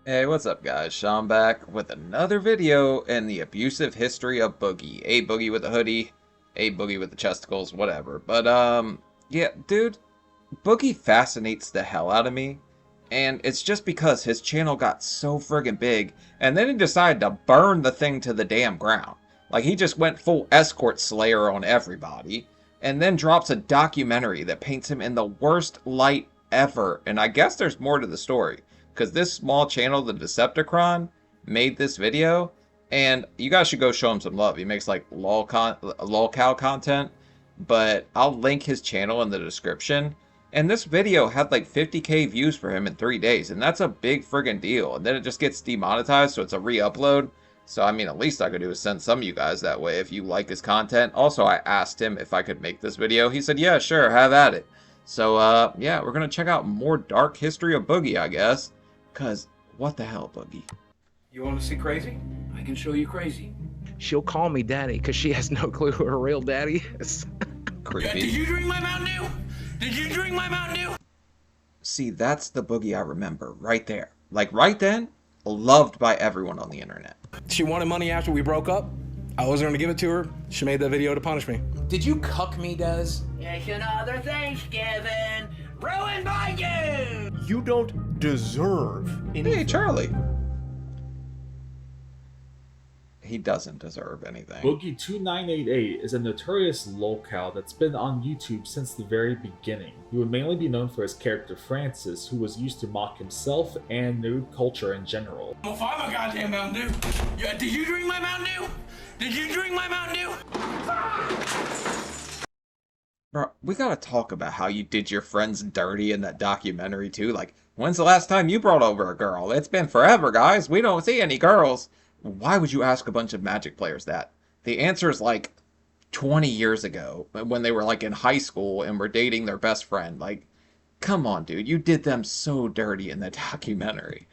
Hey, what's up guys? Sean back with another video in the abusive history of Boogie. A Boogie with a hoodie, a Boogie with the chesticles, whatever. But, yeah, dude, Boogie fascinates the hell out of me. And it's just because his channel got so friggin' big, and then he decided to burn the thing to the damn ground. Like, he just went full escort slayer on everybody, and then drops a documentary that paints him in the worst light ever. And I guess there's more to the story, because this small channel, the Decepticron, made this video, and you guys should go show him some love. He makes like lolcow content, but I'll link his channel in the description. And this video had like 50k views for him in 3 days, and that's a big friggin' deal. And then it just gets demonetized, so it's a re-upload. So I mean, at least I could do is send some of you guys that way if you like his content. Also, I asked him if I could make this video. He said, yeah, sure, have at it. So, yeah, we're gonna check out more dark history of Boogie, I guess. Cause, what the hell, Boogie? You want to see crazy? I can show you crazy. She'll call me daddy because she has no clue who her real daddy is. Creepy. Did you drink my Mountain Dew? Did you drink my Mountain Dew? See, that's the Boogie I remember, right there. Like, right then, loved by everyone on the internet. She wanted money after we broke up. I wasn't going to give it to her. She made that video to punish me. Did you cuck me, Des? It's another Thanksgiving ruined by you! You don't deserve anything. Hey, Charlie. He doesn't deserve anything. Boogie2988 is a notorious lolcow that's been on YouTube since the very beginning. He would mainly be known for his character Francis, who was used to mock himself and nerd culture in general. I'm gonna find my goddamn Mountain Dew. Yeah, did you drink my Mountain Dew? Did you drink my Mountain Dew? Bro, we gotta talk about how you did your friends dirty in that documentary too. Like, when's the last time you brought over a girl? It's been forever, guys. We don't see any girls. Why would you ask a bunch of Magic players that? The answer is like 20 years ago when they were like in high school and were dating their best friend. Like, come on, dude. You did them so dirty in that documentary.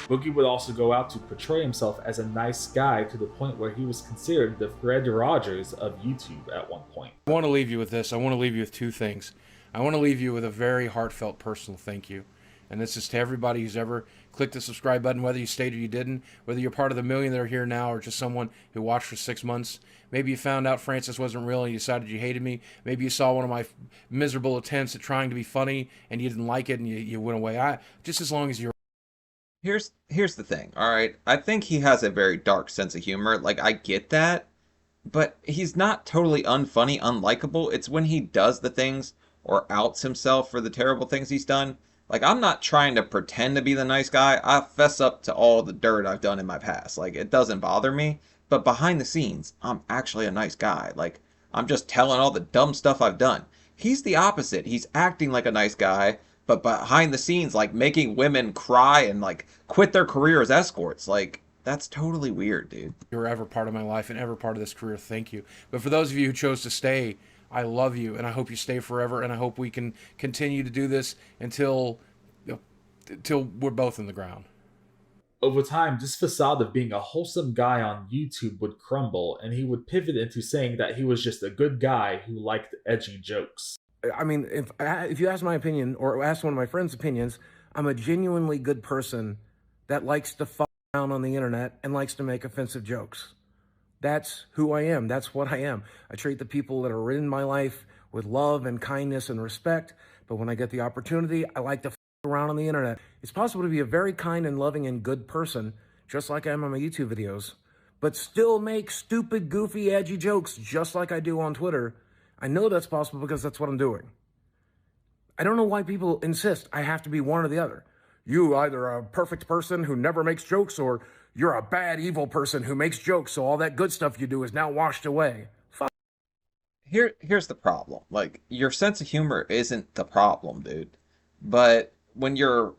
Boogie would also go out to portray himself as a nice guy to the point where he was considered the Fred Rogers of YouTube at one point. I want to leave you with this. I want to leave you with two things. I want to leave you with a very heartfelt personal thank you. And this is to everybody who's ever clicked the subscribe button, whether you stayed or you didn't, whether you're part of the million that are here now or just someone who watched for 6 months. Maybe you found out Francis wasn't real and you decided you hated me. Maybe you saw one of my miserable attempts at trying to be funny and you didn't like it and you went away. Just as long as you're... Here's the thing, alright? I think he has a very dark sense of humor. Like, I get that. But he's not totally unfunny, unlikable. It's when he does the things or outs himself for the terrible things he's done. Like, I'm not trying to pretend to be the nice guy. I fess up to all the dirt I've done in my past. Like, it doesn't bother me. But behind the scenes, I'm actually a nice guy. Like, I'm just telling all the dumb stuff I've done. He's the opposite. He's acting like a nice guy, but behind the scenes, like, making women cry and, like, quit their career as escorts. Like, that's totally weird, dude. You're ever part of my life and ever part of this career, thank you. But for those of you who chose to stay, I love you, and I hope you stay forever, and I hope we can continue to do this until we're both in the ground. Over time, this facade of being a wholesome guy on YouTube would crumble, and he would pivot into saying that he was just a good guy who liked edgy jokes. I mean, if you ask my opinion or ask one of my friends' opinions, I'm a genuinely good person that likes to fuck around on the internet and likes to make offensive jokes. That's who I am. That's what I am. I treat the people that are in my life with love and kindness and respect, but when I get the opportunity, I like to around on the internet. It's possible to be a very kind and loving and good person, just like I am on my YouTube videos, but still make stupid, goofy, edgy jokes just like I do on Twitter. I know that's possible because that's what I'm doing. I don't know why people insist I have to be one or the other. You either a perfect person who never makes jokes or you're a bad, evil person who makes jokes, so all that good stuff you do is now washed away. Fuck. Here's the problem. Like, your sense of humor isn't the problem, dude. But when you're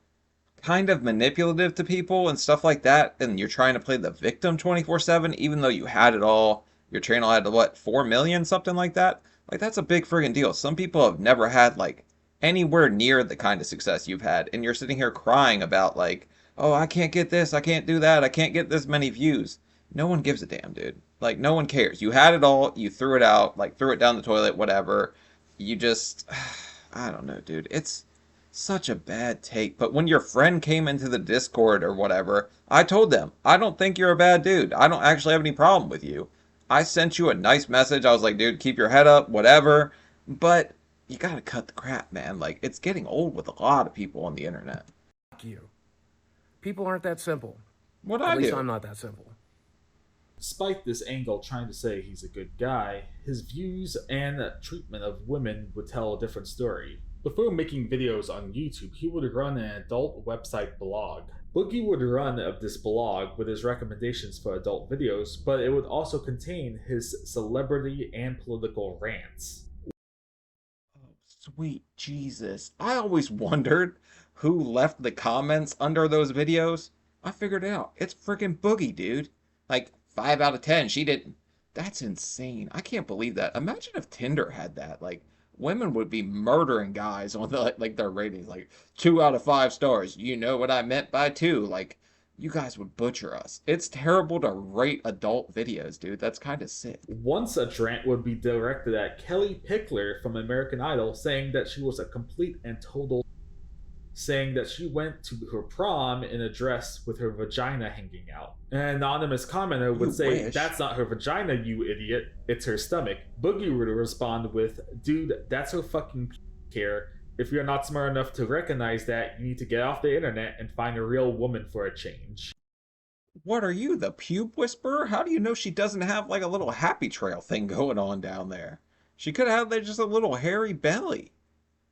kind of manipulative to people and stuff like that, and you're trying to play the victim 24/7, even though you had it all, your channel had, what, 4 million, something like that? Like, that's a big friggin' deal. Some people have never had, like, anywhere near the kind of success you've had, and you're sitting here crying about, like, oh, I can't get this, I can't do that, I can't get this many views. No one gives a damn, dude. Like, no one cares. You had it all, you threw it out, like, threw it down the toilet, whatever. you just, I don't know, dude. It's such a bad take. But when your friend came into the Discord or whatever, I told them, I don't think you're a bad dude. I don't actually have any problem with you. I sent you a nice message. I was like, dude, keep your head up, whatever. But you gotta cut the crap, man. Like, it's getting old with a lot of people on the internet. Fuck you. People aren't that simple. What At I least do? I'm not that simple. Despite this angle trying to say he's a good guy, his views and treatment of women would tell a different story. Before making videos on YouTube, he would run an adult website blog. Boogie would run of this blog with his recommendations for adult videos, but it would also contain his celebrity and political rants. Sweet Jesus. I always wondered who left the comments under those videos. I figured it out. It's freaking Boogie, dude. Like, 5 out of 10, she didn't. That's insane. I can't believe that. Imagine if Tinder had that. Like, women would be murdering guys on the, like their ratings. Like, 2 out of 5 stars. You know what I meant by 2. Like, you guys would butcher us. It's terrible to rate adult videos, dude. That's kind of sick. One such rant would be directed at Kelly Pickler from American Idol, saying that she was a complete and total, saying that she went to her prom in a dress with her vagina hanging out. An anonymous commenter would You say, wish. "That's not her vagina, you idiot. It's her stomach." Boogie would respond with, "Dude, that's her fucking care. If you're not smart enough to recognize that, you need to get off the internet and find a real woman for a change." What are you, the pube whisperer? How do you know she doesn't have like a little happy trail thing going on down there? She could have like just a little hairy belly.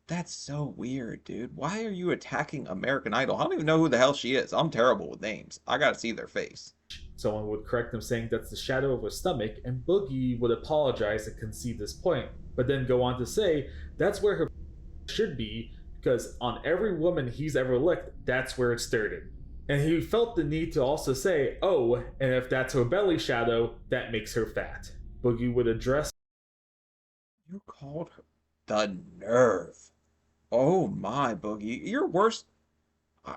That's so weird, dude. Why are you attacking American Idol? I don't even know who the hell she is. I'm terrible with names. I gotta see their face. Someone would correct them saying that's the shadow of her stomach, and Boogie would apologize and concede this point, but then go on to say that's where her should be, because on every woman he's ever licked, that's where it started. And he felt the need to also say, oh, and if that's her belly shadow, that makes her fat. Boogie would address You called her the nerve. Oh my, Boogie. You're worse.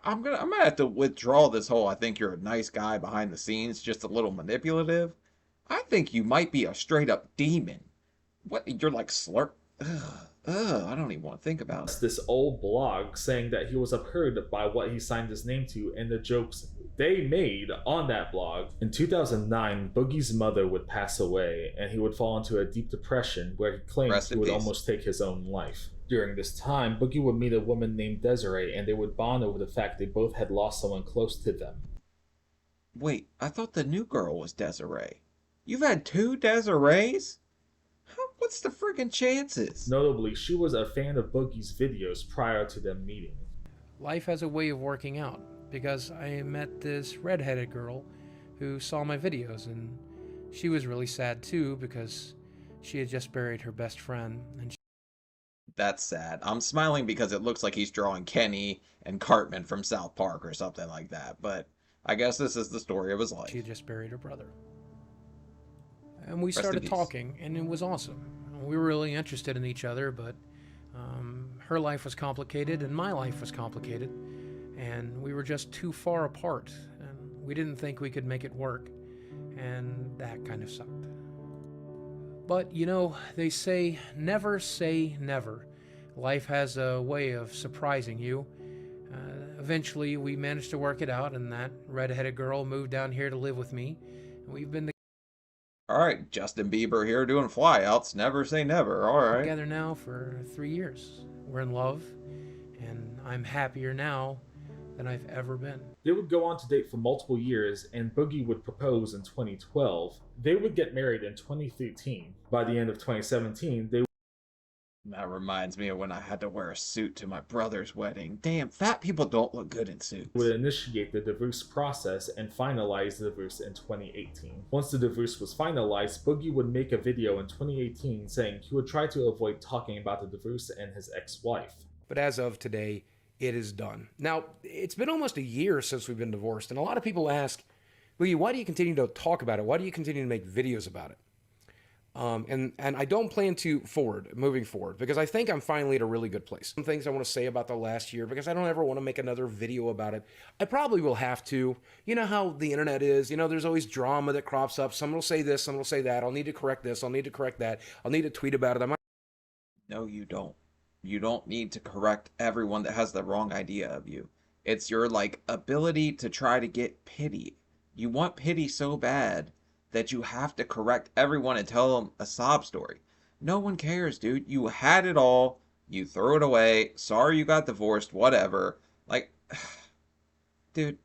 I'm gonna have to withdraw this whole I think you're a nice guy behind the scenes, just a little manipulative. I think you might be a straight up demon. What, you're like slurp. I don't even want to think about it. this old blog saying that he was upheard by what he signed his name to and the jokes they made on that blog. In 2009, Boogie's mother would pass away and he would fall into a deep depression where he claimed Rest he in would peace. almost take his own life. During this time, Boogie would meet a woman named Desiree and they would bond over the fact they both had lost someone close to them. Wait, I thought the new girl was Desiree. You've had 2 Desirees? What's the friggin' chances? Notably, she was a fan of Boogie's videos prior to them meeting. Life has a way of working out, because I met this redheaded girl who saw my videos, and she was really sad too because she had just buried her best friend, and That's sad. I'm smiling because it looks like he's drawing Kenny and Cartman from South Park or something like that, but I guess this is the story of his life. she had just buried her brother. And we Rest in started peace. talking, and it was awesome. We were really interested in each other, but her life was complicated and my life was complicated, and we were just too far apart, and we didn't think we could make it work, and that kind of sucked. But, you know, they say never say never. Life has a way of surprising you. Eventually, we managed to work it out, and that redheaded girl moved down here to live with me. We've been Alright, Justin Bieber here doing flyouts. Never say never. Alright. together now for 3 years. We're in love, and I'm happier now than I've ever been. They would go on to date for multiple years, and Boogie would propose in 2012. They would get married in 2013. By the end of 2017, they That reminds me of when I had to wear a suit to my brother's wedding. Damn, fat people don't look good in suits. would initiate the divorce process and finalize the divorce in 2018. Once the divorce was finalized, Boogie would make a video in 2018 saying he would try to avoid talking about the divorce and his ex-wife. But as of today, it is done. Now, it's been almost a year since we've been divorced, and a lot of people ask, Boogie, why do you continue to talk about it? Why do you continue to make videos about it? And I don't plan to moving forward, because I think I'm finally at a really good place. Some things I want to say about the last year, because I don't ever want to make another video about it. I probably will have to. You know how the internet is. You know, there's always drama that crops up. Someone will say this, someone will say that. I'll need to correct this. I'll need to correct that. I'll need to tweet about it. No, you don't. You don't need to correct everyone that has the wrong idea of you. It's your, like, ability to try to get pity. You want pity so bad that you have to correct everyone and tell them a sob story. No one cares, dude. You had it all. You threw it away. Sorry you got divorced. Whatever. Like, dude,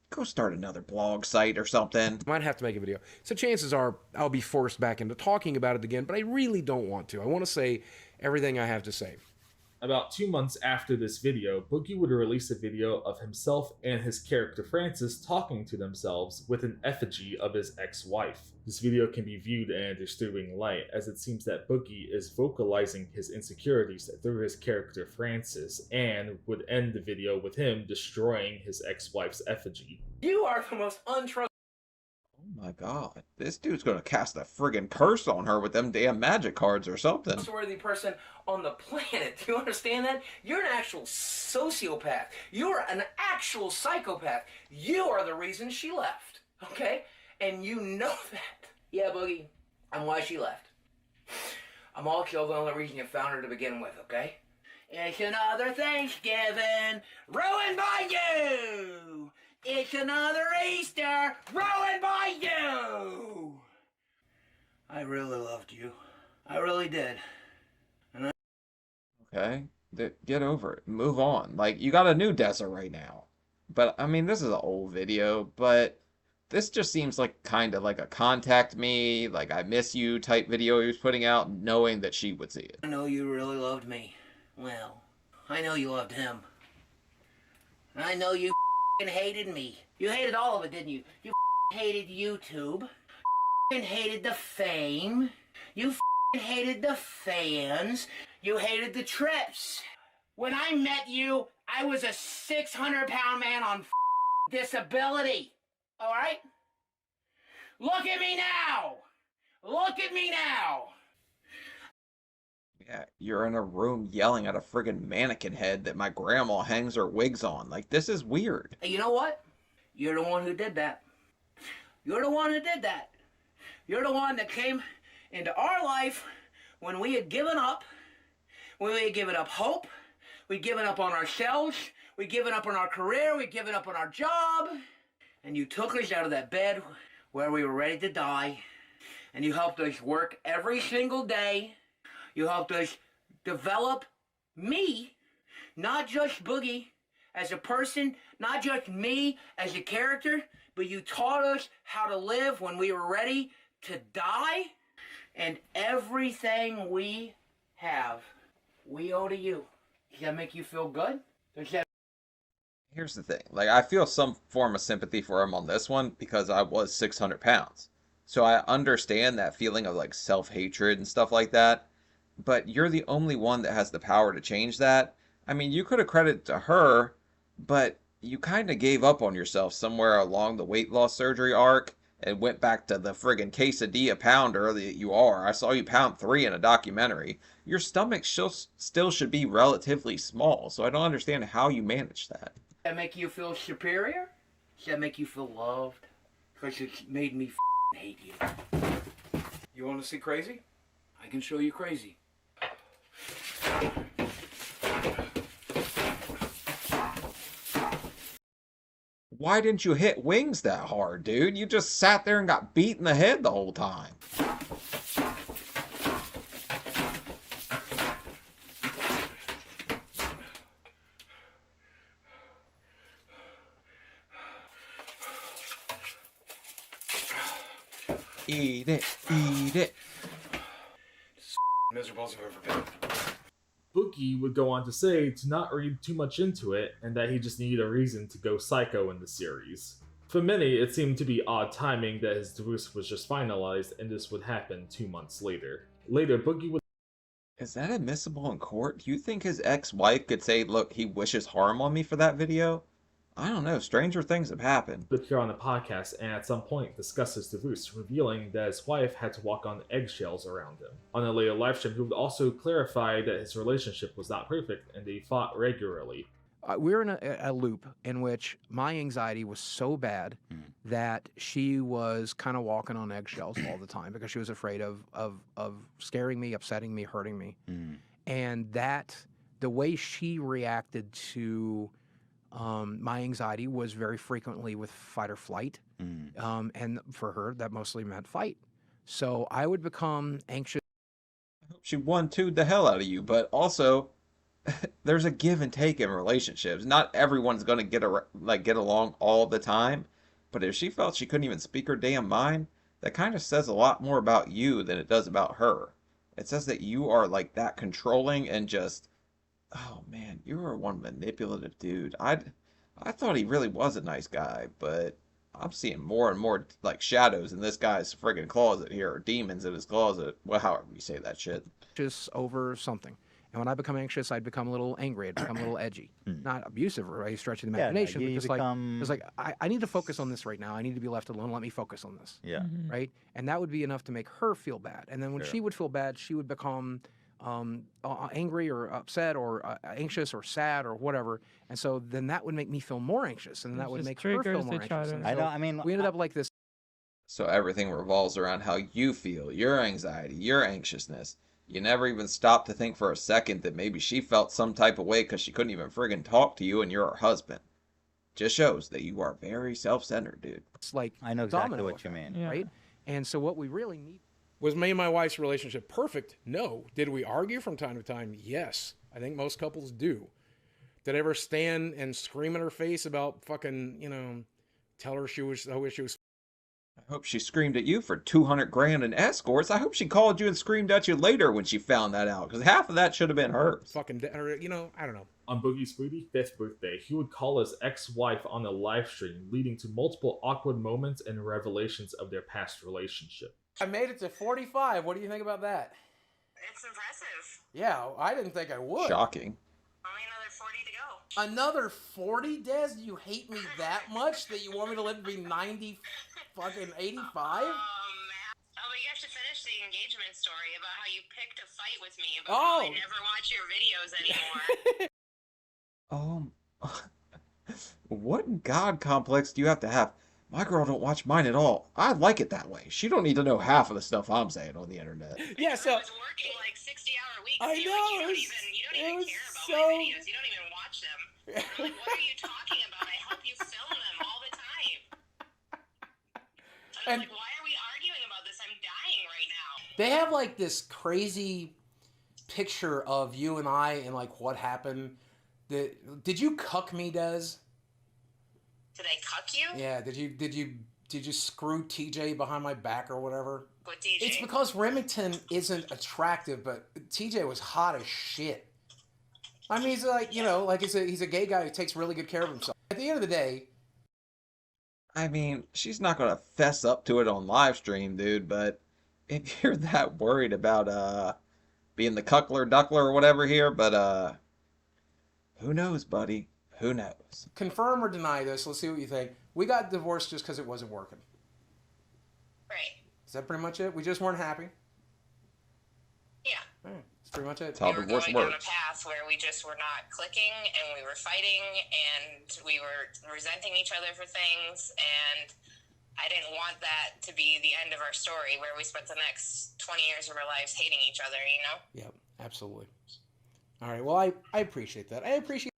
go start another blog site or something. Might have to make a video. So chances are I'll be forced back into talking about it again, but I really don't want to. I want to say everything I have to say. About 2 months after this video, Boogie would release a video of himself and his character Francis talking to themselves with an effigy of his ex-wife. This video can be viewed in a disturbing light, as it seems that Boogie is vocalizing his insecurities through his character Francis, and would end the video with him destroying his ex-wife's effigy. You are the most untrustworthy Oh my god. This dude's gonna cast a friggin' curse on her with them damn magic cards or something. person on the planet. Do you understand that? You're an actual sociopath. You're an actual psychopath. You are the reason she left. Okay? And you know that. Yeah, Boogie. And why she left. I'm also the only reason you found her to begin with, okay? It's another Thanksgiving ruined by you! It's another Easter ruined by you! I really loved you. I really did. Okay? Get over it. Move on. Like, you got a new Dessa right now. But, I mean, this is an old video, but this just seems like kind of like a contact me, like I miss you type video he was putting out, knowing that she would see it. I know you really loved me. Well, I know you loved him. I know you hated me. You hated all of it, didn't you? You hated YouTube. You hated the fame. You hated the fans. You hated the trips. When I met you, I was a 600-pound man on disability. All right? Look at me now! Look at me now! Yeah, you're in a room yelling at a friggin' mannequin head that my grandma hangs her wigs on. Like, this is weird. You know what? You're the one who did that. You're the one who did that. You're the one that came into our life when we had given up, when we had given up hope, we'd given up on ourselves, we'd given up on our career, we'd given up on our job, and you took us out of that bed where we were ready to die, and you helped us work every single day. You helped us develop me, not just Boogie as a person, not just me as a character, but you taught us how to live when we were ready to die. And everything we have, we owe to you. Does that make you feel good? Does that... Here's the thing. Like, I feel some form of sympathy for him on this one because I was 600 pounds. So I understand that feeling of, like, self-hatred and stuff like that. But you're the only one that has the power to change that. I mean, you could have credited to her, but you kind of gave up on yourself somewhere along the weight loss surgery arc and went back to the friggin' quesadilla pounder that you are. I saw you pound 3 in a documentary. Your stomach still should be relatively small, so I don't understand how you managed that. Does that make you feel superior? Does that make you feel loved? Because it made me hate you. You want to see crazy? I can show you crazy. Why didn't you hit wings that hard, dude? You just sat there and got beat in the head the whole time. Eat it, eat it. Miserable as I've ever been. Boogie would go on to say to not read too much into it, and that he just needed a reason to go psycho in the series. For many, it seemed to be odd timing that his divorce was just finalized and this would happen 2 months later. Later, Boogie would... Is that admissible in court? Do you think his ex-wife could say, look, he wishes harm on me for that video? I don't know, stranger things have happened. appear on the podcast and at some point discuss his divorce, revealing that his wife had to walk on eggshells around him. On a later livestream, he would also clarify that his relationship was not perfect and they fought regularly. we're in a loop in which my anxiety was so bad that she was kind of walking on eggshells all the time because she was afraid of scaring me, upsetting me, hurting me. And that the way she reacted to my anxiety was very frequently with fight or flight. And for her, that mostly meant fight. So I would become anxious. She 1-2'd the hell out of you, but also there's a give and take in relationships. Not everyone's gonna get along all the time, but if she felt she couldn't even speak her damn mind, that kind of says a lot more about you than it does about her. It says that you are like that controlling and just, oh man, you are one manipulative dude. I thought he really was a nice guy, but I'm seeing more and more like shadows in this guy's friggin' closet here, or demons in his closet. Well, however you say that shit. Over something. And when I become anxious, I'd become a little angry. I'd become a little edgy. Not abusive or any stretch of the imagination, you but just become... like I need to focus on this right now. I need to be left alone. Let me focus on this. Yeah. Right? And that would be enough to make her feel bad. And then when she would feel bad, she would become angry or upset or anxious or sad or whatever. And so then that would make me feel more anxious. And that would make her feel more anxious. And I so know, I mean... we ended up like this. So everything revolves around how you feel, your anxiety, your anxiousness. You never even stopped to think for a second that maybe she felt some type of way because she couldn't even friggin' talk to you and you're her husband. Just shows that you are very self-centered, dude. It's like I know exactly domino what you effect, mean. right? And so what we really need. Was me and my wife's relationship perfect? No. Did we argue from time to time? Yes. I think most couples do. Did I ever stand and scream in her face about fucking, you know, tell her I wish she was... I hope she screamed at you for 200 grand in escorts. I hope she called you and screamed at you later when she found that out, because half of that should have been hers. Fucking, or, you know, I don't know. On Boogie's 45th birthday, he would call his ex-wife on a live stream, leading to multiple awkward moments and revelations of their past relationship. I made it to 45. What do you think about that? It's impressive. Yeah, I didn't think I would. Shocking. Only another 40 to go. Another 40, Des? You hate me that much that you want me to live to be 90 fucking 85? Oh, but you have to finish the engagement story about how you picked a fight with me about how I never watch your videos anymore. What god complex do you have to have? My girl don't watch mine at all. I like it that way. She don't need to know half of the stuff I'm saying on the internet. Yeah, so... I was working like 60-hour weeks. I too. know, Like, you don't even care about my videos. You don't even watch them. You're like, what are you talking about? I help you film them all the time. I'm like, why are we arguing about this? I'm dying right now. They have like this crazy picture of you and I and like what happened. Did you cuck me, Des? Did I cuck you? Yeah, did you screw TJ behind my back or whatever? What TJ? It's because Remington isn't attractive, but TJ was hot as shit. I mean, he's like, you know, like he's a gay guy who takes really good care of himself. At the end of the day, I mean, she's not gonna fess up to it on live stream, dude, but if you're that worried about being the cuckler duckler or whatever here, but who knows, buddy? Who knows? confirm or deny this. Let's see what you think. We got divorced just because it wasn't working. Right. Is that pretty much it? We just weren't happy? Yeah. All right. That's pretty much it. That's how We were divorce going down a works. path where we just were not clicking, and we were fighting, and we were resenting each other for things, and I didn't want that to be the end of our story, where we spent the next 20 years of our lives hating each other, you know? Yep, absolutely. All right, well, I appreciate that. I appreciate...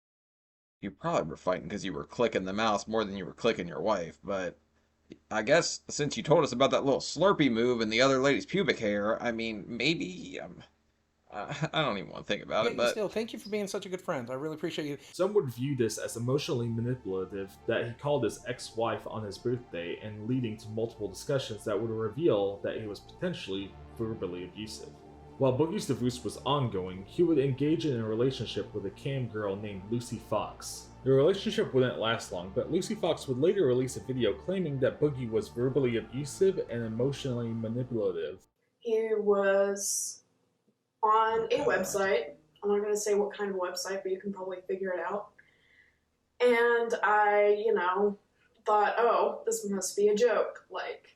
You probably were fighting because you were clicking the mouse more than you were clicking your wife, but I guess since you told us about that little Slurpee move and the other lady's pubic hair, I mean, maybe... I don't even want to think about it, but... Still, thank you for being such a good friend. I really appreciate you. Some would view this as emotionally manipulative that he called his ex-wife on his birthday and leading to multiple discussions that would reveal that he was potentially verbally abusive. While Boogie's divorce was ongoing, he would engage in a relationship with a cam girl named Lucy Fox. The relationship wouldn't last long, but Lucy Fox would later release a video claiming that Boogie was verbally abusive and emotionally manipulative. He was on a website. I'm not going to say what kind of website, but you can probably figure it out. And I, thought, oh, this must be a joke. Like,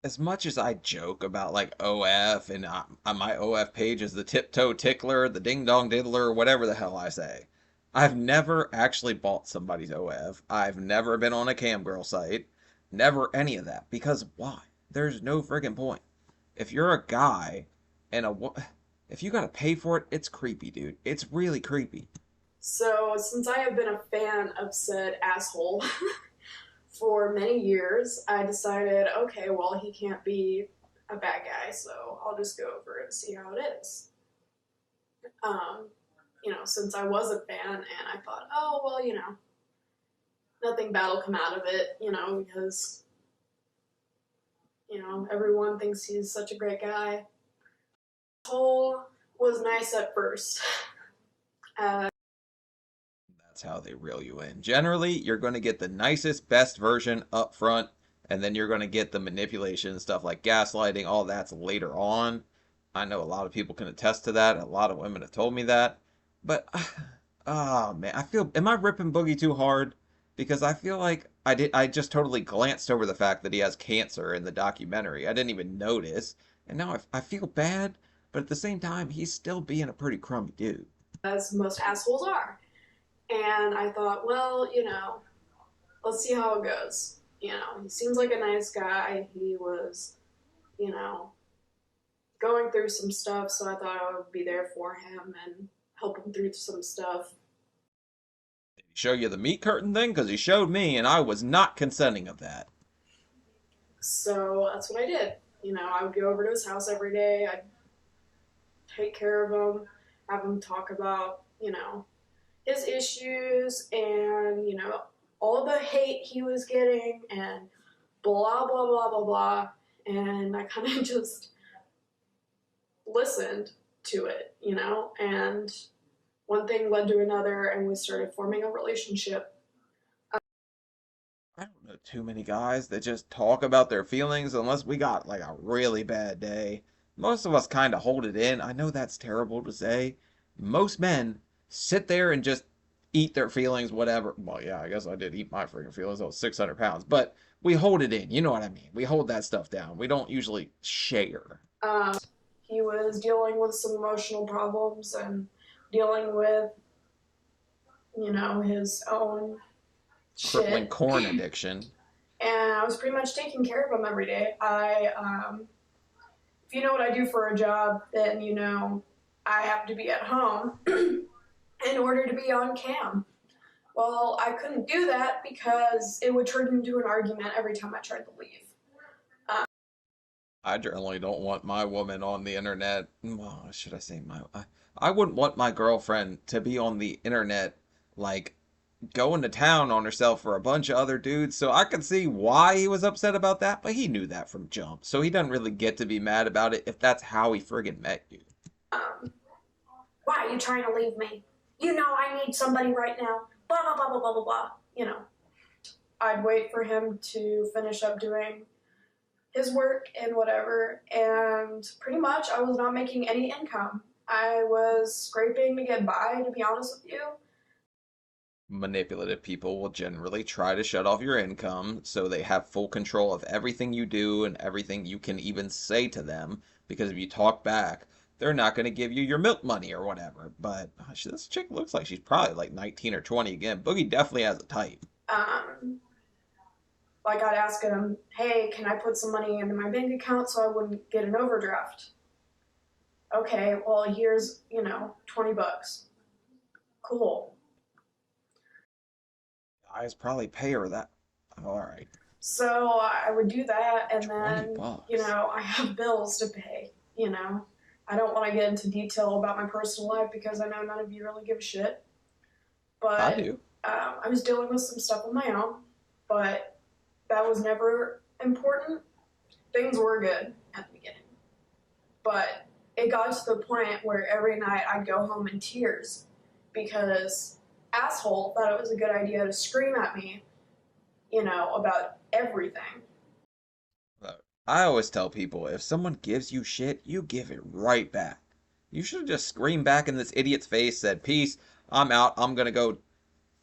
as much as I joke about like OF and on my OF page is the tiptoe tickler, the ding dong diddler, whatever the hell I say, I've never actually bought somebody's OF. I've never been on a camgirl site. Never any of that. Because why? There's no friggin' point. If you're a guy and if you gotta pay for it, it's creepy, dude. It's really creepy. So, since I have been a fan of said asshole for many years, I decided, okay, well, he can't be a bad guy, so I'll just go over and see how it is. Since I was a fan, and I thought, oh, well, nothing bad will come out of it, because, everyone thinks he's such a great guy. Cole was nice at first. That's how they reel you in. Generally, you're going to get the nicest, best version up front, and then you're going to get the manipulation, stuff like gaslighting, all that's later on. I know a lot of people can attest to that. A lot of women have told me that. But, oh man, am I ripping Boogie too hard? Because I feel like I just totally glanced over the fact that he has cancer in the documentary. I didn't even notice. And now I feel bad, but at the same time, he's still being a pretty crummy dude. As most assholes are. And I thought, well, let's see how it goes. He seems like a nice guy. He was, going through some stuff, so I thought I would be there for him and help him through some stuff. Did he show you the meat curtain thing? Because he showed me, and I was not consenting of that. So that's what I did. I would go over to his house every day. I'd take care of him, have him talk about, his issues and, all the hate he was getting and blah, blah, blah, blah, blah. And I kind of just listened to it, and one thing led to another and we started forming a relationship. I don't know too many guys that just talk about their feelings unless we got like a really bad day. Most of us kind of hold it in. I know that's terrible to say. Most men sit there and just eat their feelings, whatever. Well, yeah, I guess I did eat my freaking feelings. I was 600 pounds. But we hold it in. You know what I mean? We hold that stuff down. We don't usually share. He was dealing with some emotional problems and dealing with, his own Crippling shit. corn addiction. And I was pretty much taking care of him every day. If you know what I do for a job, then I have to be at home in order to be on cam. Well, I couldn't do that because it would turn into an argument every time I tried to leave. I generally don't want my woman on the internet. Well, should I say I wouldn't want my girlfriend to be on the internet, like, going to town on herself for a bunch of other dudes. So I could see why he was upset about that, but he knew that from jump. So he doesn't really get to be mad about it if that's how he friggin' met you. Why are you trying to leave me? I need somebody right now. Blah, blah, blah, blah, blah, blah, blah. I'd wait for him to finish up doing his work and whatever, and pretty much I was not making any income. I was scraping to get by, to be honest with you. Manipulative people will generally try to shut off your income so they have full control of everything you do and everything you can even say to them, because if you talk back, they're not going to give you your milk money or whatever. But this chick looks like she's probably like 19 or 20 again. Boogie definitely has a type. Like I'd ask him, hey, can I put some money into my bank account so I wouldn't get an overdraft? Okay, well, here's, $20. Cool. Guys probably pay her that. All right. So I would do that, and then, $20. I have bills to pay, I don't want to get into detail about my personal life because I know none of you really give a shit. But I do. I was dealing with some stuff on my own, but that was never important. Things were good at the beginning. But it got to the point where every night I'd go home in tears because asshole thought it was a good idea to scream at me, about everything. I always tell people, if someone gives you shit, you give it right back. You should have just screamed back in this idiot's face, said, peace, I'm out, I'm gonna go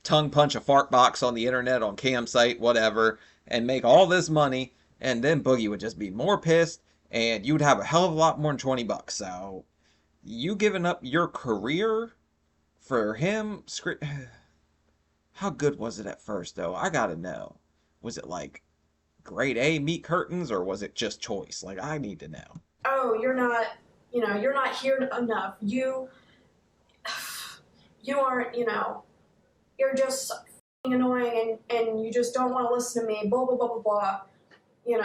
tongue punch a fart box on the internet, on campsite, whatever, and make all this money, and then Boogie would just be more pissed, and you'd have a hell of a lot more than $20. So, you giving up your career for him, how good was it at first, though? I gotta know. Was it like grade A meat curtains, or was it just choice? Like, I need to know. Oh, you're not, you're not here enough. You aren't, you're just annoying and you just don't want to listen to me, blah, blah, blah, blah, blah. You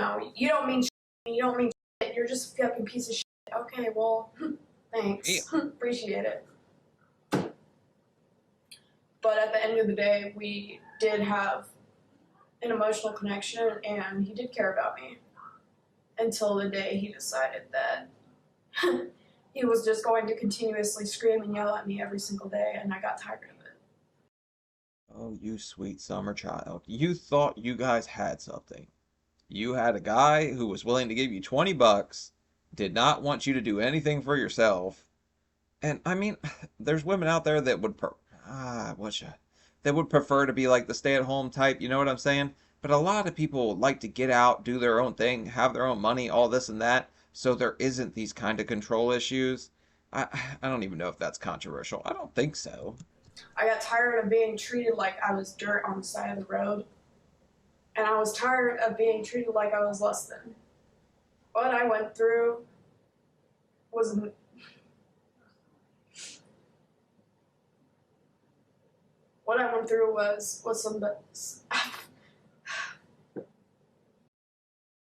don't mean shit. You don't mean shit. You're just a fucking piece of shit. Okay, well, thanks. Yeah. Appreciate it. But at the end of the day, we did have an emotional connection, and he did care about me until the day he decided that he was just going to continuously scream and yell at me every single day, and I got tired of it. Oh, you sweet summer child. You thought you guys had something. You had a guy who was willing to give you 20 bucks, did not want you to do anything for yourself. And I mean, there's women out there that would that would prefer to be like the stay-at-home type, you know what I'm saying? But a lot of people like to get out, do their own thing, have their own money, all this and that, so there isn't these kind of control issues. I don't even know if that's controversial. I don't think so. I got tired of being treated like I was dirt on the side of the road. And I was tired of being treated like I was less than. What I went through was... What I went through was some...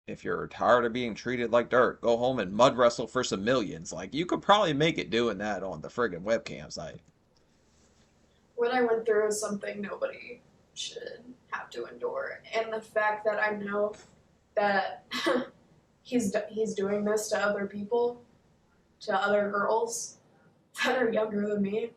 If you're tired of being treated like dirt, go home and mud wrestle for some millions. Like, you could probably make it doing that on the friggin' webcam site. What I went through is something nobody should have to endure. And the fact that I know that he's doing this to other people, to other girls that are younger than me.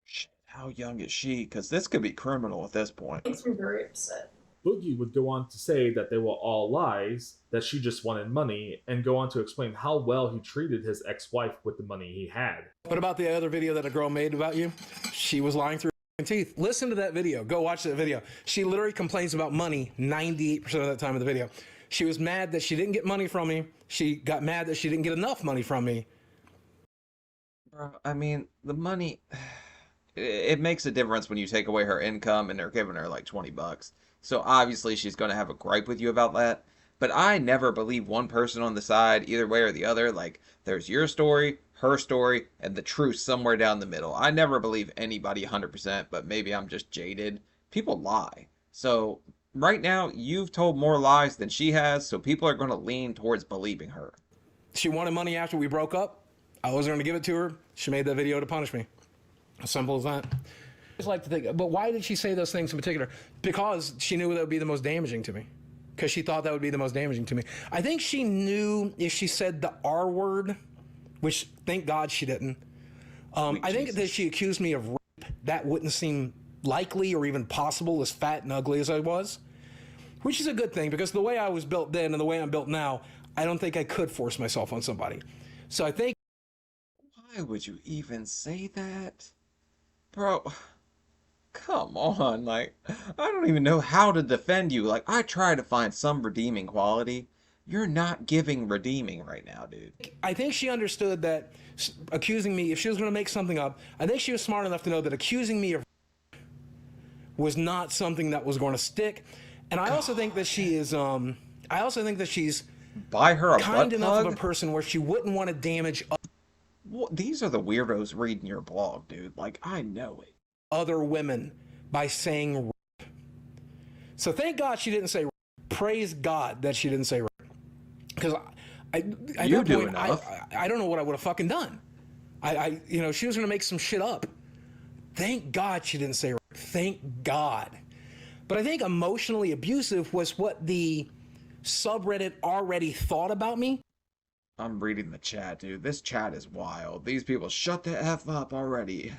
Shit, how young is she? Because this could be criminal at this point. Makes me very upset. Boogie would go on to say that they were all lies, that she just wanted money, and go on to explain how well he treated his ex-wife with the money he had. What about the other video that a girl made about you? She was lying through her teeth. Listen to that video. Go watch that video. She literally complains about money 98% of the time of the video. She was mad that she didn't get money from me. She got mad that she didn't get enough money from me. Bro, I mean, the money... It makes a difference when you take away her income and they're giving her like 20 bucks. So obviously she's going to have a gripe with you about that. But I never believe one person on the side, either way or the other. Like, there's your story, her story, and the truth somewhere down the middle. I never believe anybody 100%, but maybe I'm just jaded. People lie. So right now, you've told more lies than she has, so people are going to lean towards believing her. She wanted money after we broke up. I wasn't going to give it to her. She made that video to punish me. As simple as that. I just like to think, but why did she say those things in particular? Because she knew that would be the most damaging to me. Because she thought that would be the most damaging to me. I think she knew if she said the R word, which thank God she didn't. I think that she accused me of rape. That wouldn't seem likely or even possible, as fat and ugly as I was. Which is a good thing, because the way I was built then and the way I'm built now, I don't think I could force myself on somebody. So I think... Why would you even say that? Bro, come on, like, I don't even know how to defend you. Like, I try to find some redeeming quality. You're not giving redeeming right now, dude. I think she understood that accusing me, if she was going to make something up, I think she was smart enough to know that accusing me of was not something that was going to stick. And I also think that she is, I also think that she's buy her a kind butt enough plug? of a person where she wouldn't want to damage These are the weirdos reading your blog, dude. Like, I know it. Other women by saying rape. So thank God she didn't say rape. Praise God that she didn't say rape. Because at that point, I don't know what I would have fucking done. You know, she was going to make some shit up. Thank God she didn't say rape. Thank God. But I think emotionally abusive was what the subreddit already thought about me. I'm reading the chat, dude. This chat is wild. These people shut the F up already.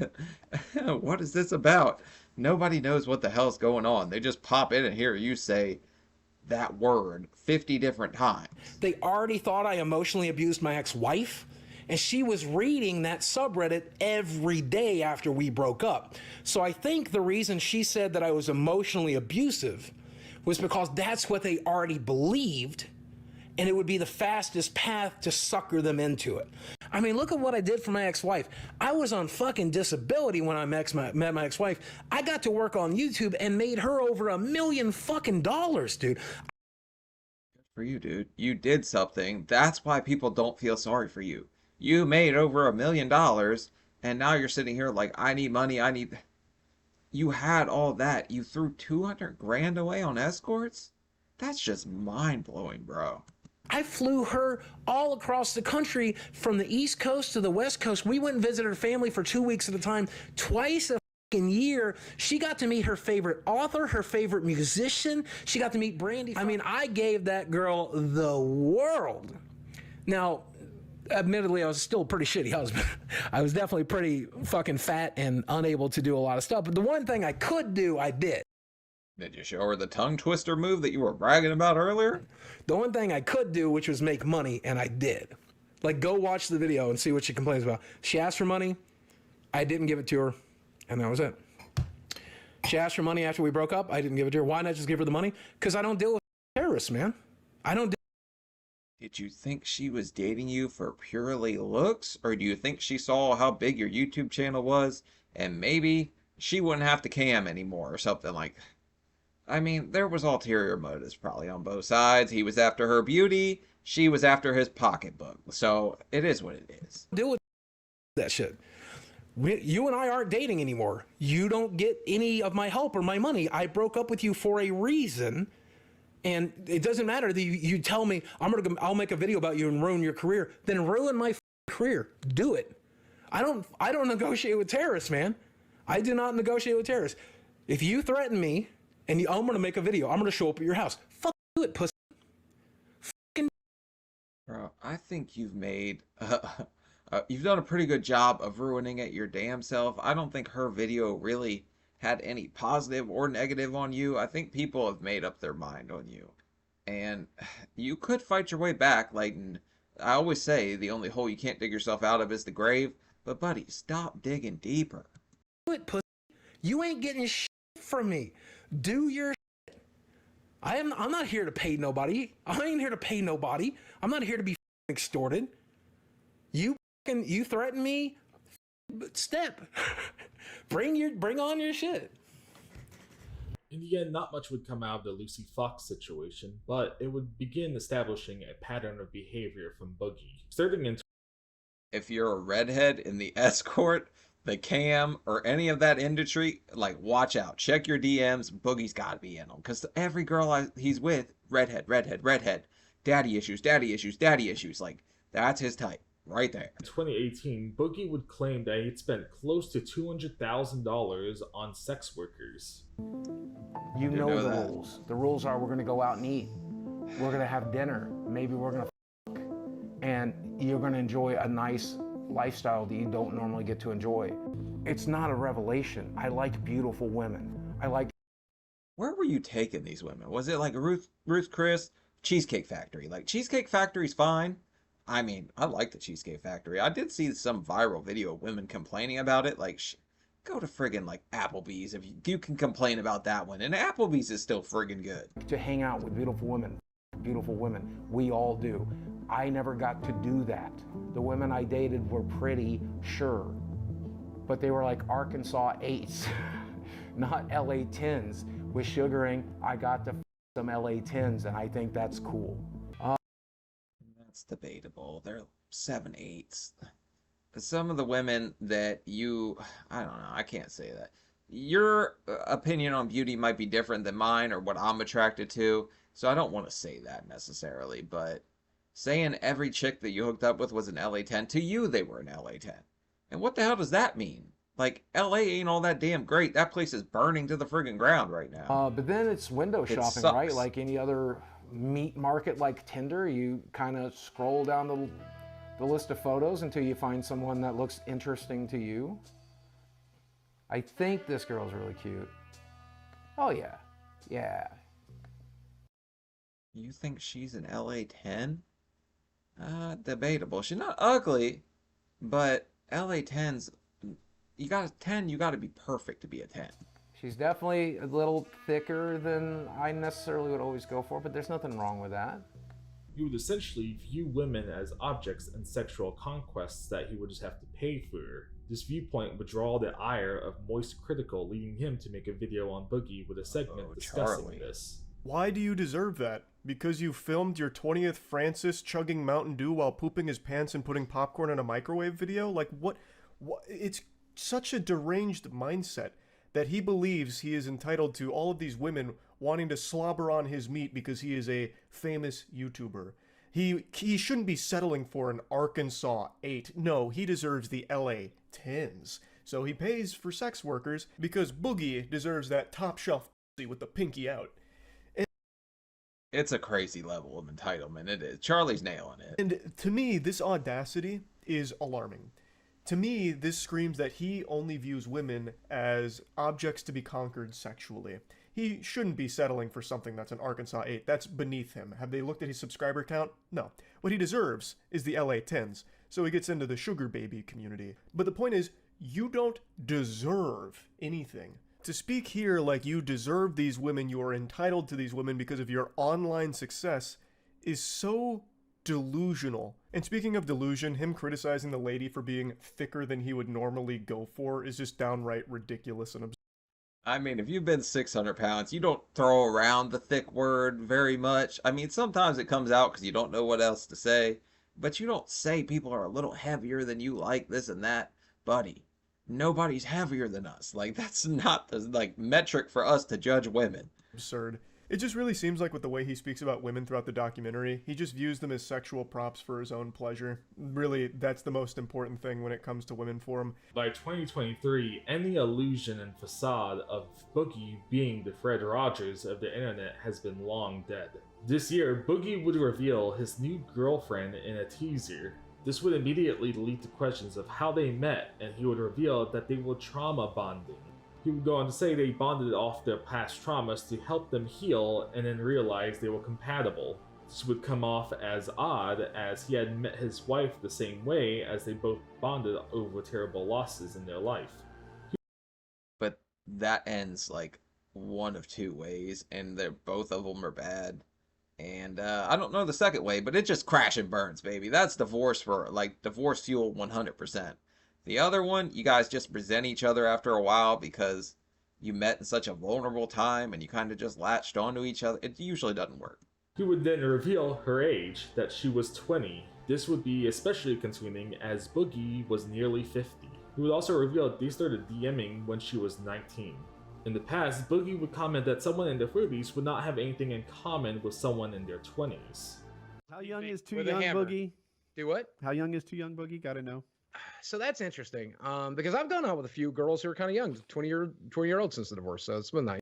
What is this about? Nobody knows what the hell's going on. They just pop in and hear you say that word 50 different times. They already thought I emotionally abused my ex-wife, and she was reading that subreddit every day after we broke up. So I think the reason she said that I was emotionally abusive was because that's what they already believed, and it would be the fastest path to sucker them into it. I mean, look at what I did for my ex-wife. I was on fucking disability when I met my ex-wife. I got to work on YouTube and made her over $1 million fucking dollars, dude. Good for you, dude. You did something. That's why people don't feel sorry for you. You made over $1 million, and now you're sitting here like, I need money, I need... You had all that. You threw 200 grand away on escorts? That's just mind-blowing, bro. I flew her all across the country from the East Coast to the West Coast. We went and visited her family for 2 weeks at a time, twice a fucking year. She got to meet her favorite author, her favorite musician. She got to meet Brandy. I mean, I gave that girl the world. Now, admittedly, I was still a pretty shitty husband. I was definitely pretty fucking fat and unable to do a lot of stuff. But the one thing I could do, I did. Did you show her the tongue twister move that you were bragging about earlier? The one thing I could do, which was make money, and I did. Like, go watch the video and see what she complains about. She asked for money. I didn't give it to her, and that was it. She asked for money after we broke up. I didn't give it to her. Why not just give her the money? Because I don't deal with terrorists, man. I don't deal. Did you think she was dating you for purely looks? Or do you think she saw how big your YouTube channel was, and maybe she wouldn't have to cam anymore or something like that? I mean, there was ulterior motives probably on both sides. He was after her beauty. She was after his pocketbook. So it is what it is. Deal with that shit. You and I aren't dating anymore. You don't get any of my help or my money. I broke up with you for a reason. And it doesn't matter that you tell me I'll make a video about you and ruin your career. Then ruin my career. Do it. I don't negotiate with terrorists, man. I do not negotiate with terrorists. If you threaten me and I'm gonna make a video, I'm gonna show up at your house. Fuck do it, pussy. Fucking. Bro, I think you've made you've done a pretty good job of ruining it your damn self. I don't think her video really had any positive or negative on you. I think people have made up their mind on you. And you could fight your way back. Like I always say, the only hole you can't dig yourself out of is the grave. But buddy, stop digging deeper. Do it, pussy. You ain't getting shit from me. Do your shit. I'm not here to pay nobody. I ain't here to pay nobody. I'm not here to be extorted. You threaten me, step. Bring on your shit. In the end, not much would come out of the Lucy Fox situation, but it would begin establishing a pattern of behavior from Boogie, starting in... If you're a redhead in the escort, the cam, or any of that industry, like, watch out. Check your DMs. Boogie's gotta be in them. Because every girl he's with, redhead. Daddy issues. Like, that's his type. Right there. In 2018, Boogie would claim that he'd spent close to $200,000 on sex workers. You know the rules. The rules are we're going to go out and eat. We're going to have dinner. Maybe we're going to fuck. And you're going to enjoy a nice lifestyle that you don't normally get to enjoy. It's not a revelation. I like beautiful women. I like... Where were you taking these women? Was it like Ruth Chris, Cheesecake Factory? Like, Cheesecake Factory's fine. I mean, I like the Cheesecake Factory. I did see some viral video of women complaining about it. Like, go to friggin' like Applebee's if you can complain about that one. And Applebee's is still friggin' good. To hang out with beautiful women. Beautiful women. We all do. I never got to do that. The women I dated were pretty, sure. But they were like Arkansas 8s, not LA 10s. With sugaring, I got to some LA 10s, and I think that's cool. That's debatable. They're 7/8s. Some of the women that I don't know, I can't say that. Your opinion on beauty might be different than mine or what I'm attracted to, so I don't want to say that necessarily, but saying every chick that you hooked up with was an LA 10, to you they were an LA 10. And what the hell does that mean? Like, LA ain't all that damn great. That place is burning to the friggin' ground right now. But then it's window shopping, sucks. right? Like any other meat market like Tinder, you kind of scroll down the list of photos until you find someone that looks interesting to you. I think this girl's really cute. Oh yeah. Yeah. You think she's an LA 10? Debatable. She's not ugly, but LA 10s, you got a 10, you got to be perfect to be a 10. She's definitely a little thicker than I necessarily would always go for, but there's nothing wrong with that. He would essentially view women as objects and sexual conquests that he would just have to pay for. This viewpoint would draw the ire of Moist Critical, leading him to make a video on Boogie with a segment discussing Charlie. this. Why do you deserve that? Because you filmed your 20th Francis chugging Mountain Dew while pooping his pants and putting popcorn in a microwave video? Like, what? It's such a deranged mindset that he believes he is entitled to all of these women wanting to slobber on his meat because he is a famous YouTuber. He shouldn't be settling for an Arkansas 8. No, he deserves the LA 10s. So he pays for sex workers because Boogie deserves that top shelf pussy with the pinky out. It's a crazy level of entitlement. It is. Charlie's nailing it. And to me, this audacity is alarming. To me, this screams that he only views women as objects to be conquered sexually. He shouldn't be settling for something that's an Arkansas 8. That's beneath him. Have they looked at his subscriber count? No. What he deserves is the LA 10s, so he gets into the sugar baby community. But the point is, you don't deserve anything. To speak here like you deserve these women, you are entitled to these women because of your online success, is so delusional. And speaking of delusion, him criticizing the lady for being thicker than he would normally go for is just downright ridiculous and absurd. I mean, if you've been 600 pounds, you don't throw around the thick word very much. I mean, sometimes it comes out because you don't know what else to say, but you don't say people are a little heavier than you like this and that. Buddy, nobody's heavier than us. Like, that's not the metric for us to judge women. Absurd. It just really seems like with the way he speaks about women throughout the documentary, he just views them as sexual props for his own pleasure. Really, that's the most important thing when it comes to women for him. By 2023, any illusion and facade of Boogie being the Fred Rogers of the internet has been long dead. This year, Boogie would reveal his new girlfriend in a teaser. This would immediately lead to questions of how they met, and he would reveal that they were trauma bonding. He would go on to say they bonded off their past traumas to help them heal and then realize they were compatible. This would come off as odd as he had met his wife the same way as they both bonded over terrible losses in their life. But that ends like one of two ways, and both of them are bad. And I don't know the second way, but it just crash and burns, baby. That's divorce divorce fuel 100%. The other one, you guys just present each other after a while because you met in such a vulnerable time and you kind of just latched onto each other. It usually doesn't work. He would then reveal her age, that she was 20. This would be especially concerning as Boogie was nearly 50. He would also reveal that they started DMing when she was 19. In the past, Boogie would comment that someone in their 30s would not have anything in common with someone in their 20s. How young is too young, Boogie? Do what? How young is too young, Boogie? Gotta know. So that's interesting. Because I've gone out with a few girls who are kind of young, 20-year-old since the divorce. So it's been nice.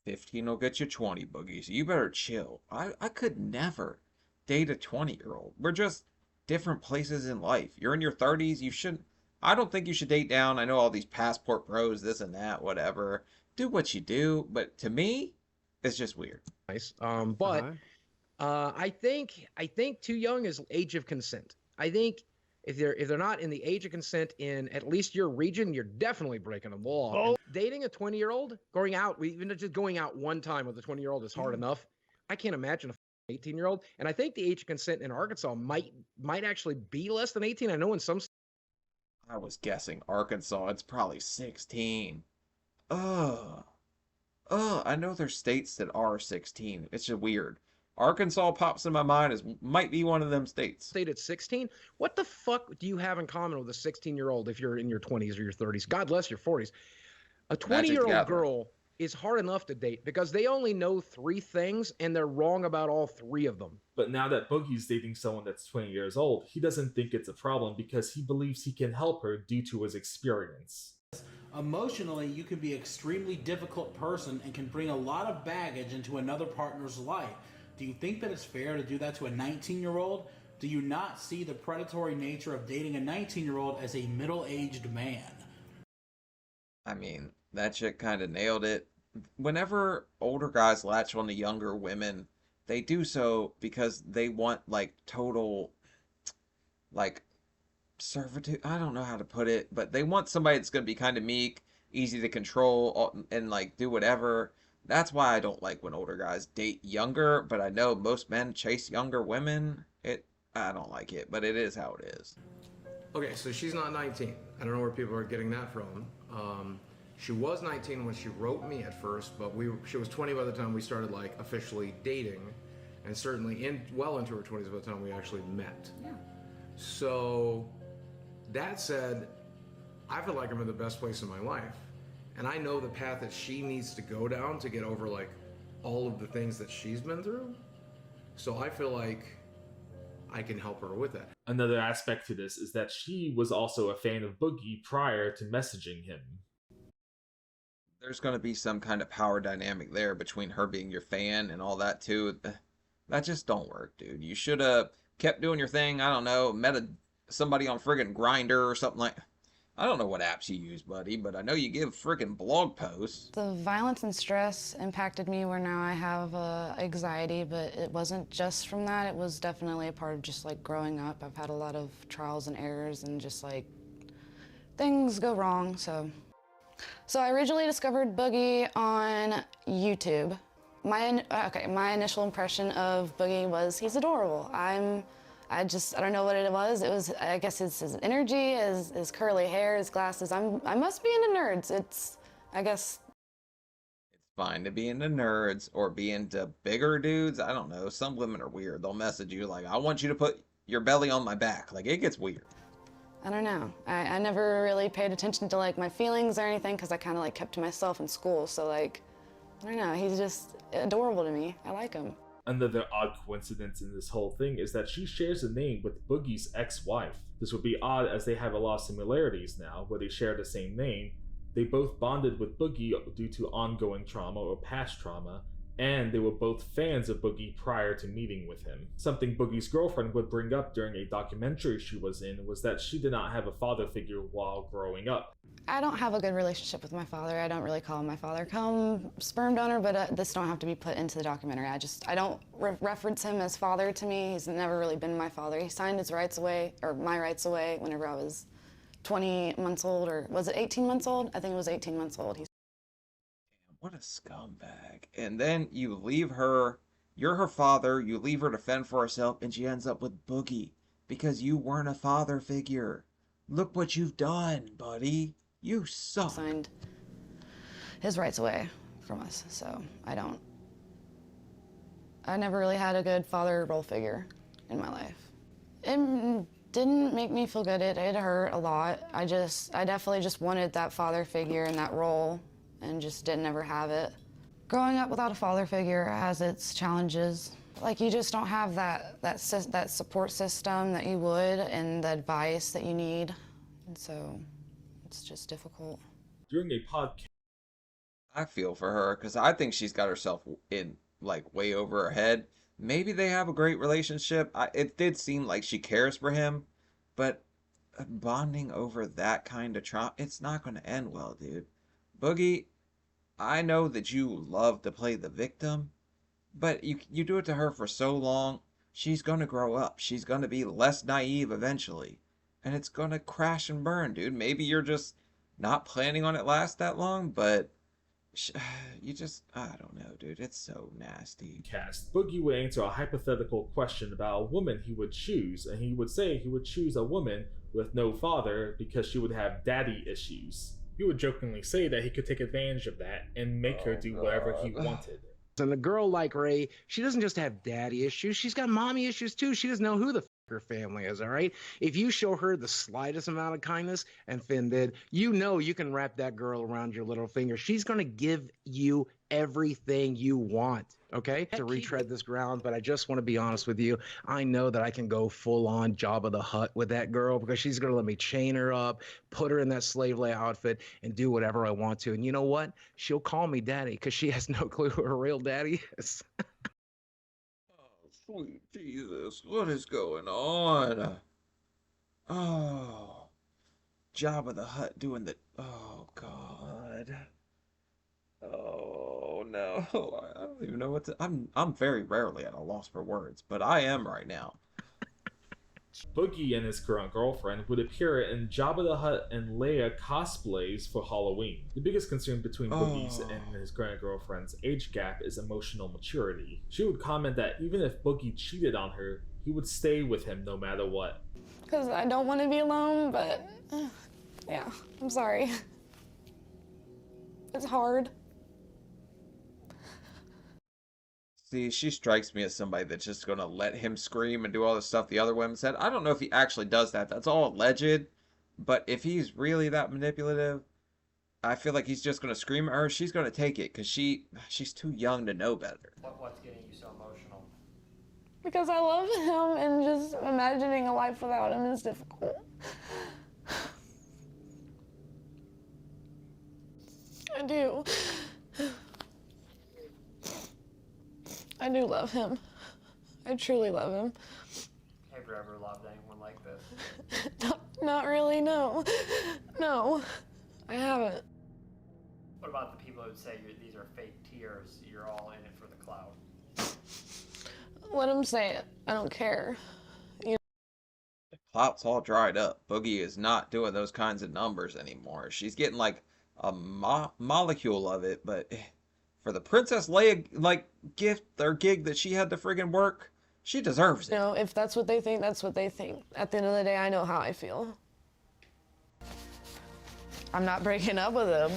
15 will get you 20, Boogie. So you better chill. I could never date a 20-year-old. We're just different places in life. You're in your 30s. You shouldn't. I don't think you should date down. I know all these passport bros, this and that, whatever. Do what you do. But to me, it's just weird. Nice. I think too young is age of consent. I think if they're not in the age of consent in at least your region, you're definitely breaking the law. Oh. Dating a 20-year-old, even just going out one time with a 20-year-old is hard enough. I can't imagine a 18-year-old. And I think the age of consent in Arkansas might actually be less than 18. I know in some. I was guessing Arkansas. It's probably 16. I know there's states that are 16. It's just weird. Arkansas pops in my mind as might be one of them states. State at 16? What the fuck do you have in common with a 16-year-old if you're in your 20s or your 30s? God bless your 40s. A 20-year-old girl is hard enough to date because they only know 3 things and they're wrong about all 3 of them. But now that Boogie's dating someone that's 20 years old, he doesn't think it's a problem because he believes he can help her due to his experience. Emotionally, you can be an extremely difficult person and can bring a lot of baggage into another partner's life. Do you think that it's fair to do that to a 19-year-old? Do you not see the predatory nature of dating a 19-year-old as a middle-aged man? I mean, that chick kind of nailed it. Whenever older guys latch on to younger women, they do so because they want, total, servitude. I don't know how to put it, but they want somebody that's going to be kind of meek, easy to control, and, do whatever. That's why I don't like when older guys date younger, but I know most men chase younger women. I don't like it, but it is how it is. Okay, so she's not 19. I don't know where people are getting that from. She was 19 when she wrote me at first, but she was 20 by the time we started like officially dating, and certainly well into her 20s by the time we actually met. Yeah. So that said, I feel like I'm in the best place in my life, and I know the path that she needs to go down to get over like all of the things that she's been through. So I feel like I can help her with that. Another aspect to this is that she was also a fan of Boogie prior to messaging him. There's going to be some kind of power dynamic there between her being your fan and all that too. That just don't work, dude. You should have kept doing your thing. I don't know, met somebody on friggin' Grindr or something like. I don't know what apps you use, buddy, but I know you give friggin' blog posts. The violence and stress impacted me where now I have anxiety, but it wasn't just from that. It was definitely a part of just like growing up. I've had a lot of trials and errors and just like things go wrong, so I originally discovered Boogie on YouTube. My initial impression of Boogie was he's adorable. I don't know what it was. I guess it's his energy, his curly hair, his glasses. I must be into nerds. I guess. It's fine to be into nerds or be into bigger dudes. I don't know. Some women are weird. They'll message you like, I want you to put your belly on my back. Like, it gets weird. I don't know. I never really paid attention to like my feelings or anything because I kind of like kept to myself in school. So like, I don't know. He's just adorable to me. I like him. Another odd coincidence in this whole thing is that she shares a name with Boogie's ex-wife. This would be odd as they have a lot of similarities now, where they share the same name. They both bonded with Boogie due to ongoing trauma or past trauma, and they were both fans of Boogie prior to meeting with him. Something Boogie's girlfriend would bring up during a documentary she was in was that she did not have a father figure while growing up. I don't have a good relationship with my father. I don't really call him my father. Call him sperm donor, but this don't have to be put into the documentary. I don't reference him as father to me. He's never really been my father. He signed his rights away, or my rights away, whenever I was 20 months old, or was it 18 months old? I think it was 18 months old. What a scumbag. And then you leave her, you're her father, you leave her to fend for herself, and she ends up with Boogie because you weren't a father figure. Look what you've done, buddy. You suck. Signed his rights away from us, so I never really had a good father role figure in my life. It didn't make me feel good. It hurt a lot. I definitely just wanted that father figure and that role, and just didn't ever have it. Growing up without a father figure has its challenges. Like, you just don't have that support system that you would, and the advice that you need, and so it's just difficult. During a podcast, I feel for her because I think she's got herself in like way over her head. Maybe they have a great relationship. It did seem like she cares for him, but bonding over that kind of trauma, it's not going to end well, dude. Boogie, I know that you love to play the victim, but you do it to her for so long, she's going to grow up. She's going to be less naive eventually, and it's going to crash and burn, dude. Maybe you're just not planning on it last that long, but you just, I don't know, dude. It's so nasty. Boogie would answer a hypothetical question about a woman he would choose, and he would say he would choose a woman with no father because she would have daddy issues. He would jokingly say that he could take advantage of that and make her do whatever he wanted. And a girl like Ray, she doesn't just have daddy issues, she's got mommy issues too. She doesn't know who the f her family is, all right? If you show her the slightest amount of kindness, and Finn did, you know you can wrap that girl around your little finger. She's going to give you everything you want, okay? To retread this ground, but I just want to be honest with you. I know that I can go full-on Jabba the Hutt with that girl because she's going to let me chain her up, put her in that slave lay outfit, and do whatever I want to. And you know what? She'll call me daddy because she has no clue who her real daddy is. Sweet Jesus, what is going on? Oh, Jabba the Hutt doing the, oh God. Oh no, I don't even know what to, I'm very rarely at a loss for words, but I am right now. Boogie and his current girlfriend would appear in Jabba the Hutt and Leia cosplays for Halloween. The biggest concern between Boogie's and his current girlfriend's age gap is emotional maturity. She would comment that even if Boogie cheated on her, he would stay with him no matter what. Because I don't want to be alone, but yeah, I'm sorry. It's hard. See, she strikes me as somebody that's just gonna let him scream and do all the stuff the other women said. I don't know if he actually does that. That's all alleged. But if he's really that manipulative, I feel like he's just gonna scream at her. She's gonna take it because she's too young to know better. What's getting you so emotional? Because I love him, and just imagining a life without him is difficult. I do. I do love him. I truly love him. Have you ever loved anyone like this? Not really, no. No, I haven't. What about the people who say these are fake tears, you're all in it for the clout? Let him say it. I don't care. The clout's all dried up. Boogie is not doing those kinds of numbers anymore. She's getting like a molecule of it, but for the Princess Leia like gift or gig that she had to friggin' work, she deserves it. You know, if that's what they think, that's what they think. At the end of the day, I know how I feel. I'm not breaking up with him.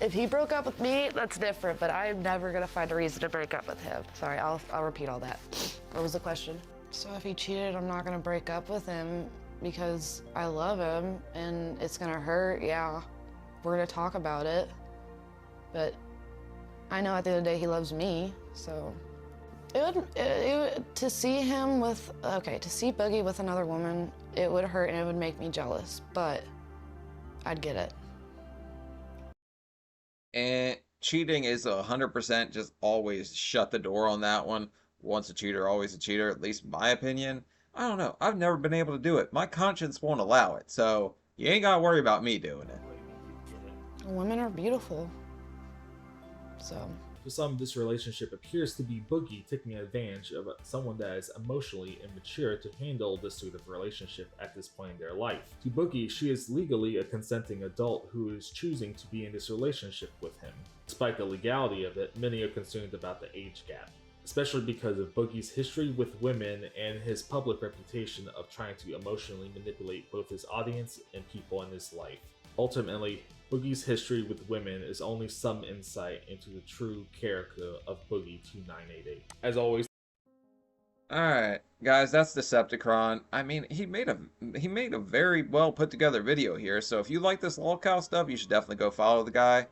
If he broke up with me, that's different, but I'm never gonna find a reason to break up with him. Sorry, I'll repeat all that. What was the question? So if he cheated, I'm not gonna break up with him because I love him and it's gonna hurt, yeah. We're gonna talk about it, but I know at the end of the day he loves me, so. To see him with, to see Boogie with another woman, it would hurt and it would make me jealous, but I'd get it. And cheating is 100% just always shut the door on that one. Once a cheater, always a cheater, at least in my opinion. I don't know. I've never been able to do it. My conscience won't allow it, so you ain't gotta worry about me doing it. Women are beautiful, so. For some, this relationship appears to be Boogie taking advantage of someone that is emotionally immature to handle this sort of relationship at this point in their life. To Boogie, she is legally a consenting adult who is choosing to be in this relationship with him. Despite the legality of it, many are concerned about the age gap, especially because of Boogie's history with women and his public reputation of trying to emotionally manipulate both his audience and people in his life. Ultimately, Boogie's history with women is only some insight into the true character of Boogie2988. As always. Alright, guys, that's Decepticron. I mean, he made a very well put together video here, so if you like this lolcow stuff, you should definitely go follow the guy.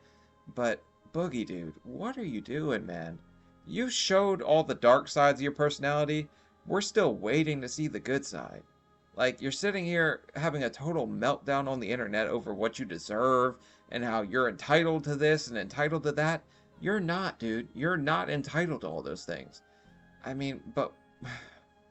But, Boogie, dude, what are you doing, man? You showed all the dark sides of your personality. We're still waiting to see the good side. Like, you're sitting here having a total meltdown on the internet over what you deserve and how you're entitled to this and entitled to that. You're not, dude. You're not entitled to all those things. I mean, but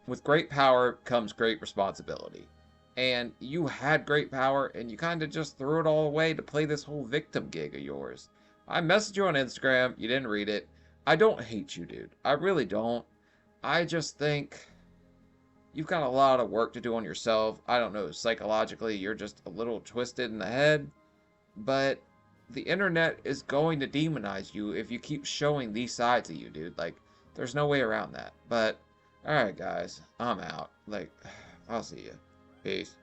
with great power comes great responsibility. And you had great power and you kind of just threw it all away to play this whole victim gig of yours. I messaged you on Instagram. You didn't read it. I don't hate you, dude. I really don't. I just think you've got a lot of work to do on yourself. I don't know, psychologically, you're just a little twisted in the head. But the internet is going to demonize you if you keep showing these sides of you, dude. Like, there's no way around that. But, alright, guys. I'm out. Like, I'll see you. Peace.